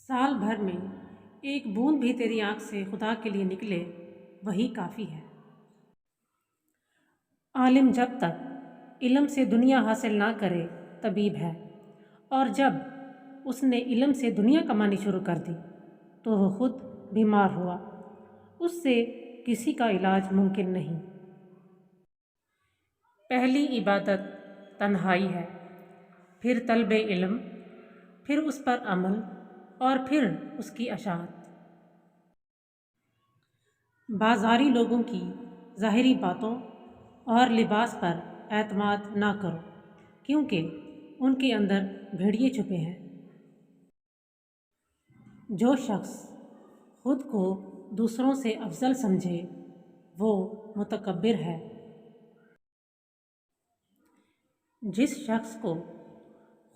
سال بھر میں ایک بوند بھی تیری آنکھ سے خدا کے لیے نکلے وہی کافی ہے۔ عالم جب تک علم سے دنیا حاصل نہ کرے طبیب ہے، اور جب اس نے علم سے دنیا کمانی شروع کر دی تو وہ خود بیمار ہوا، اس سے کسی کا علاج ممکن نہیں۔ پہلی عبادت تنہائی ہے، پھر طلب علم، پھر اس پر عمل، اور پھر اس کی اشاعت۔ بازاری لوگوں کی ظاہری باتوں اور لباس پر اعتماد نہ کرو، کیونکہ ان کے اندر بھیڑیے چھپے ہیں۔ جو شخص خود کو دوسروں سے افضل سمجھے وہ متکبر ہے۔ جس شخص کو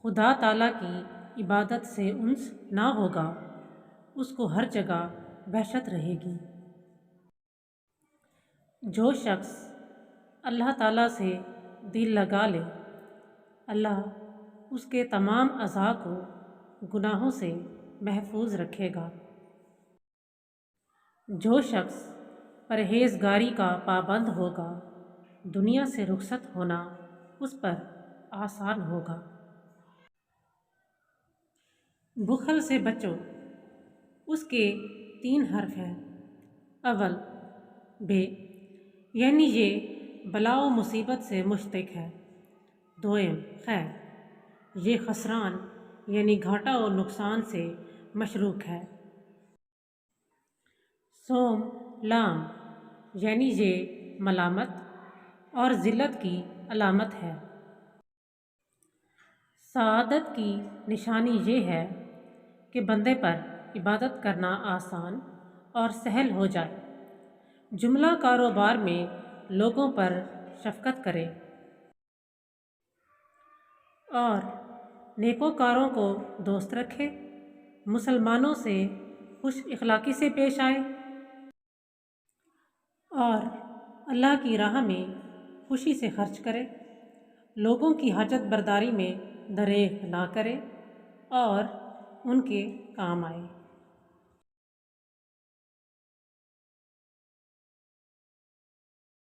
خدا تعالیٰ کی عبادت سے انس نہ ہوگا اس کو ہر جگہ وحشت رہے گی۔ جو شخص اللہ تعالیٰ سے دل لگا لے اللہ اس کے تمام اعضاء کو گناہوں سے محفوظ رکھے گا۔ جو شخص پرہیزگاری کا پابند ہوگا دنیا سے رخصت ہونا اس پر آسان ہوگا۔ بخل سے بچو، اس کے 3 حرف ہیں۔ اول بے، یعنی یہ بلا و مصیبت سے مشتق ہے۔ دوئم خیر، یہ خسران یعنی گھاٹا و نقصان سے مشروک ہے۔ سوم لام، یعنی یہ ملامت اور ذلت کی علامت ہے۔ سعادت کی نشانی یہ ہے کہ بندے پر عبادت کرنا آسان اور سہل ہو جائے، جملہ کاروبار میں لوگوں پر شفقت کرے اور نیکوکاروں کو دوست رکھے، مسلمانوں سے خوش اخلاقی سے پیش آئے اور اللہ کی راہ میں خوشی سے خرچ کرے، لوگوں کی حاجت برداری میں دریغ نہ کرے اور ان کے کام آئے۔